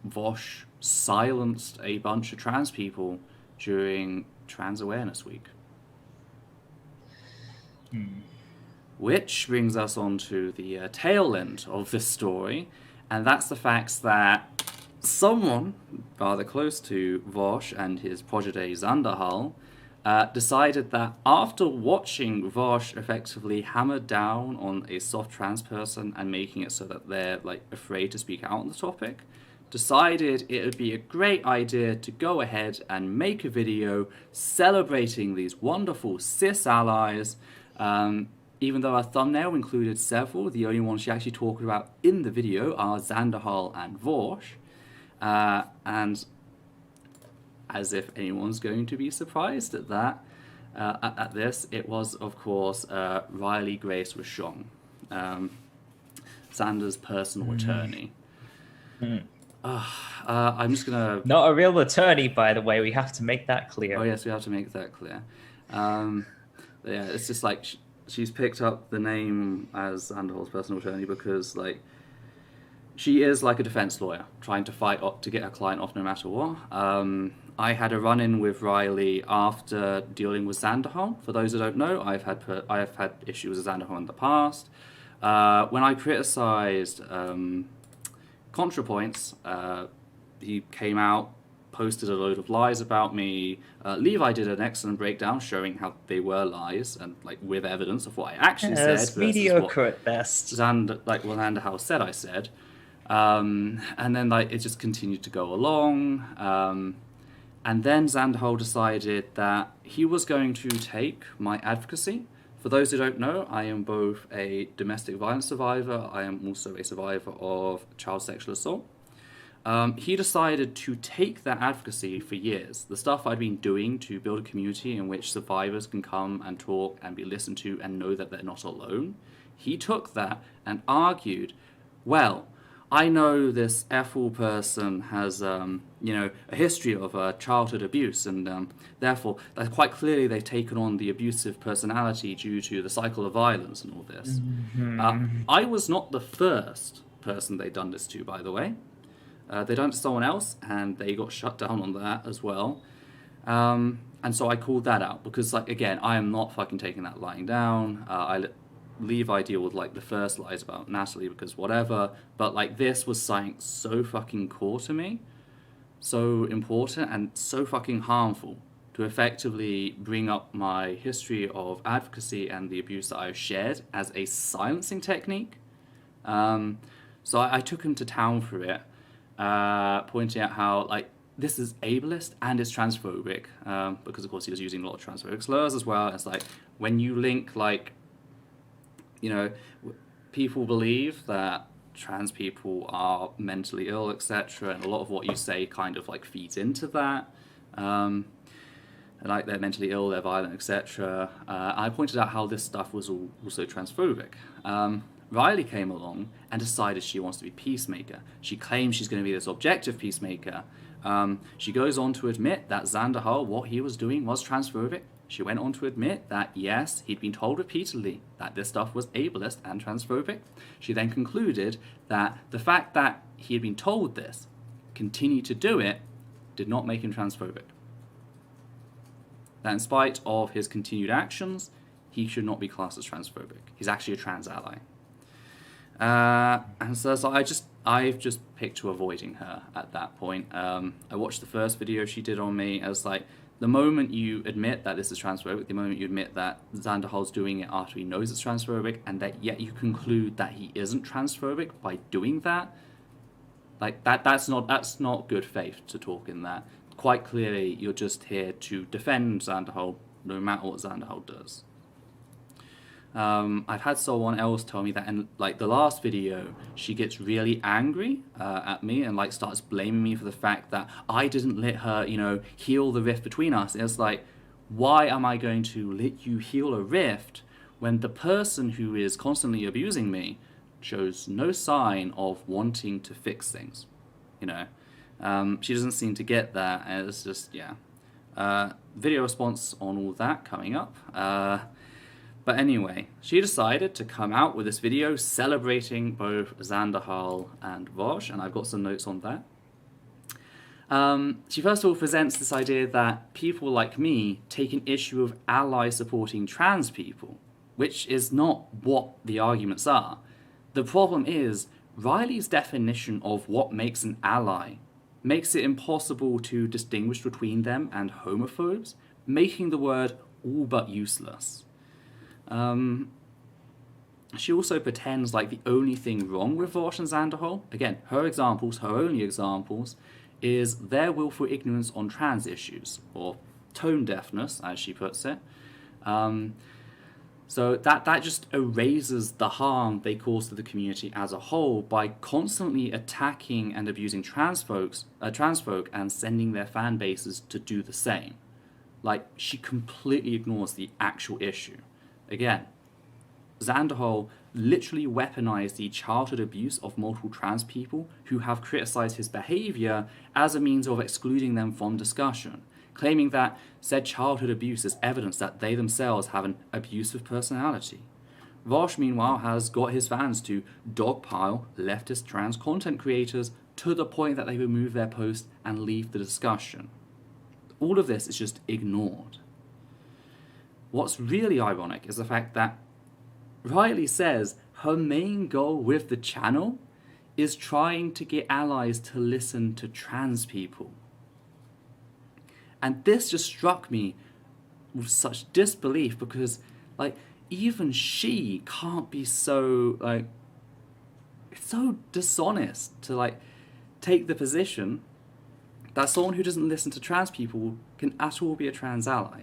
Vosh silenced a bunch of trans people during Trans Awareness Week. Which brings us on to the tail end of this story, and that's the fact that someone rather close to Vosh and his protege Zanderhal decided that after watching Vosh effectively hammer down on a soft trans person and making it so that they're like afraid to speak out on the topic, decided it would be a great idea to go ahead and make a video celebrating these wonderful cis allies. Even though our thumbnail included several, the only ones she actually talked about in the video are Zanderhal and Vosh. And as if anyone's going to be surprised at that, at this, it was, of course, Riley Grace Roshong, Xander's personal attorney. I'm just going to... Not a real attorney, by the way. We have to make that clear. Oh, yes, we have to make that clear. Yeah, it's just like... She's picked up the name as Zanderhal's personal attorney because, like, she is like a defense lawyer trying to fight to get her client off no matter what. I had a run-in with Riley after dealing with Zanderhal. For those who don't know, I've had issues with Zanderhal in the past. When I criticised ContraPoints, he came out, posted a load of lies about me. Levi did an excellent breakdown showing how they were lies and like with evidence of what I actually said. It's mediocre at best. Zanderhal said I said. And then like it just continued to go along. And then Zanderhal decided that he was going to take my advocacy. For those who don't know, I am both a domestic violence survivor. I am also a survivor of child sexual assault. He decided to take that advocacy for years, the stuff I'd been doing to build a community in which survivors can come and talk and be listened to and know that they're not alone. He took that and argued, well, I know this Ethel person has, a history of childhood abuse, and therefore, quite clearly they've taken on the abusive personality due to the cycle of violence and all this. I was not the first person they'd done this to, by the way. They done it to someone else, and they got shut down on that as well. And so I called that out, because, like, again, I am not fucking taking that lying down. I Levi deal with, like, the first lies about Natalie, because whatever. But, like, this was something so fucking core to me, so important, and so fucking harmful to effectively bring up my history of advocacy and the abuse that I've shared as a silencing technique. So I took him to town for it. Pointing out how, like, this is ableist and it's transphobic, because of course he was using a lot of transphobic slurs as well. It's like when you link, like, people believe that trans people are mentally ill, etc., and a lot of what you say kind of like feeds into that. Like they're mentally ill, they're violent, etc. I pointed out how this stuff was also transphobic. Riley came along and decided she wants to be peacemaker. She claims she's going to be this objective peacemaker. She goes on to admit that Zanderhal, what he was doing was transphobic. She went on to admit that, yes, he'd been told repeatedly that this stuff was ableist and transphobic. She then concluded that the fact that he had been told this, continued to do it, did not make him transphobic. That in spite of his continued actions, he should not be classed as transphobic. He's actually a trans ally. And so I've just picked to avoiding her at that point. I watched the first video she did on me as like, the moment you admit that this is transphobic, the moment you admit that Zanderhal's doing it after he knows it's transphobic, and that yet you conclude that he isn't transphobic by doing that, like that's not good faith to talk in that. Quite clearly, you're just here to defend Zanderhal, no matter what Zanderhal does. I've had someone else tell me that in like the last video, she gets really angry at me and like starts blaming me for the fact that I didn't let her, heal the rift between us. And it's like, why am I going to let you heal a rift when the person who is constantly abusing me shows no sign of wanting to fix things? She doesn't seem to get that, and it's just, video response on all that coming up. But anyway, she decided to come out with this video celebrating both Zanderhal and Vosh, and I've got some notes on that. She first of all presents this idea that people like me take an issue of allies supporting trans people, which is not what the arguments are. The problem is, Riley's definition of what makes an ally makes it impossible to distinguish between them and homophobes, making the word all but useless. She also pretends like the only thing wrong with Rosh and Zanderhol, again, her examples, her only examples, is their willful ignorance on trans issues, or tone deafness, as she puts it. So that just erases the harm they cause to the community as a whole by constantly attacking and abusing trans folk and sending their fan bases to do the same. Like, she completely ignores the actual issue. Again, Zanderhol literally weaponized the childhood abuse of multiple trans people who have criticized his behavior as a means of excluding them from discussion, claiming that said childhood abuse is evidence that they themselves have an abusive personality. Rosh, meanwhile, has got his fans to dogpile leftist trans content creators to the point that they remove their post and leave the discussion. All of this is just ignored. What's really ironic is the fact that Riley says her main goal with the channel is trying to get allies to listen to trans people. And this just struck me with such disbelief because, like, even she can't be so, like, it's so dishonest to, like, take the position that someone who doesn't listen to trans people can at all be a trans ally.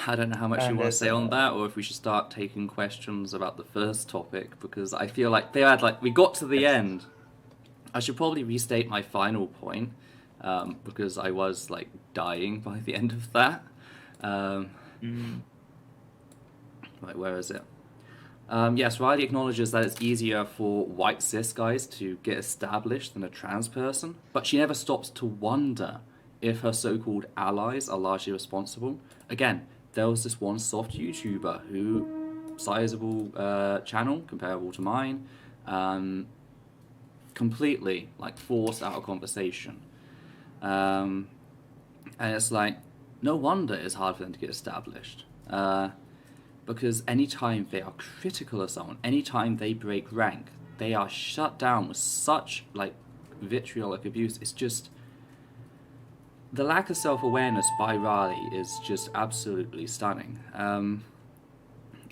I don't know how much you want to say on that, or if we should start taking questions about the first topic, because I feel like we got to the end. I should probably restate my final point, because I was, like, dying by the end of that. Right, where is it? Yes, Riley acknowledges that it's easier for white cis guys to get established than a trans person, but she never stops to wonder if her so-called allies are largely responsible. Again, there was this one soft YouTuber who, sizable channel, comparable to mine, completely, like, forced out of conversation. And it's like, no wonder it's hard for them to get established. Because anytime they are critical of someone, anytime they break rank, they are shut down with such, like, vitriolic abuse. It's just, the lack of self-awareness by Riley is just absolutely stunning. And,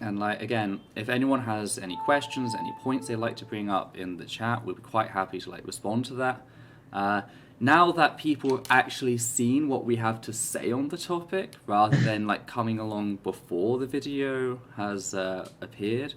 like, again, if anyone has any questions, any points they'd like to bring up in the chat, we'd be quite happy to, like, respond to that. Now that people have actually seen what we have to say on the topic, rather than, like, coming along before the video has appeared,